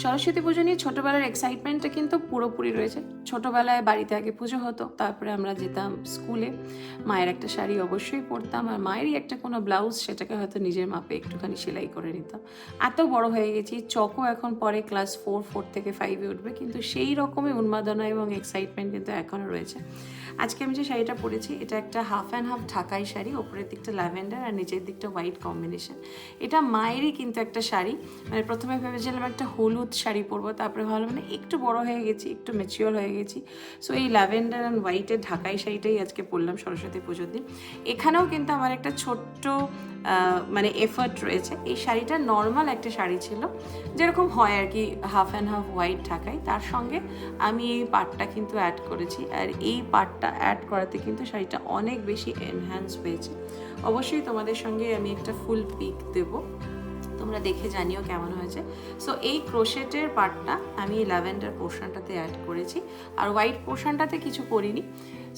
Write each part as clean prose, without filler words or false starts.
সরস্বতী পুজো নিয়ে ছোটোবেলার এক্সাইটমেন্টটা কিন্তু পুরোপুরি রয়েছে। ছোটোবেলায় বাড়িতে আগে পুজো হতো, তারপরে আমরা যেতাম স্কুলে, মায়ের একটা শাড়ি অবশ্যই পরতাম, আর মায়েরই একটা কোনো ব্লাউজ সেটাকে হয়তো নিজের মাপে একটুখানি সেলাই করে নিতাম। এত বড় হয়ে গেছি, চকও এখন পরে ক্লাস 4 থেকে 5-এ উঠবে, কিন্তু সেই রকমই উন্মাদনা এবং এক্সাইটমেন্ট কিন্তু এখনও রয়েছে। আজকে আমি যে শাড়িটা পরেছি এটা একটা হাফ অ্যান্ড হাফ ঢাকাই শাড়ি, ওপরের দিকটা ল্যাভেন্ডার আর নিচের দিকটা হোয়াইট কম্বিনেশন। এটা মায়েরই কিন্তু একটা শাড়ি, মানে প্রথমে ভেবেছিলাম একটা হলুদ শাড়ি পরবো, তারপরে ভাবলাম মানে একটু বড় হয়ে গেছি, একটু ম্যাচিওর হয়ে গেছি, সো এই ল্যাভেন্ডার অ্যান্ড হোয়াইটের ঢাকাই শাড়িটাই আজকে পরলাম সরস্বতী পুজোর দিন। এখানেও কিন্তু আমার একটা ছোট্ট মানে এফার্ট রয়েছে। এই শাড়িটা নর্মাল একটা শাড়ি ছিল, যেরকম হয় আর কি, হাফ অ্যান্ড হাফ হোয়াইট ঢাকাই, তার সঙ্গে আমি এই পাটটা কিন্তু অ্যাড করেছি, আর এই পাটটা অ্যাড করাতে কিন্তু শাড়িটা অনেক বেশি এনহ্যান্স হয়েছে। অবশ্যই তোমাদের সঙ্গে আমি একটা ফুল পিক দেবো, তোমরা দেখে জানিও কেমন হয়েছে। সো এই ক্রোশেটের পার্টটা আমি ল্যাভেন্ডার পোর্শনটাতে অ্যাড করেছি, আর হোয়াইট পোর্শনটাতে কিছু করিনি।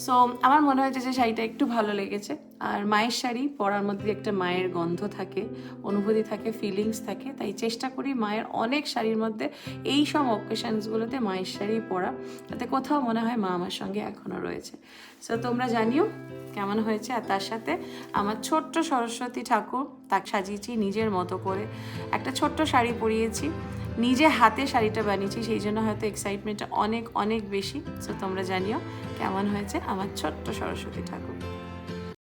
সো আমার মনে হয়েছে যে শাড়িটা একটু ভালো লেগেছে। আর মায়ের শাড়ি পরার মধ্যে একটা মায়ের গন্ধ থাকে, অনুভূতি থাকে, ফিলিংস থাকে, তাই চেষ্টা করি মায়ের অনেক শাড়ির মধ্যে এই সব অকেশনসগুলোতে মায়ের শাড়ি পরা, তাতে কোথাও মনে হয় মা আমার সঙ্গে এখনও রয়েছে। সো তোমরা জানিও কেমন হয়েছে। আর তার সাথে আমার ছোট্ট সরস্বতী ঠাকুর, তাকে সাজিয়েছি নিজের মতো করে, একটা ছোট্ট শাড়ি পরিয়েছি, নিজে হাতে শাড়িটা বানিয়েছি, সেই জন্য হয়তো এক্সাইটমেন্টটা অনেক অনেক বেশি। সো তোমরা জানিও কেমন হয়েছে আমার ছোট্ট সরস্বতী ঠাকুর।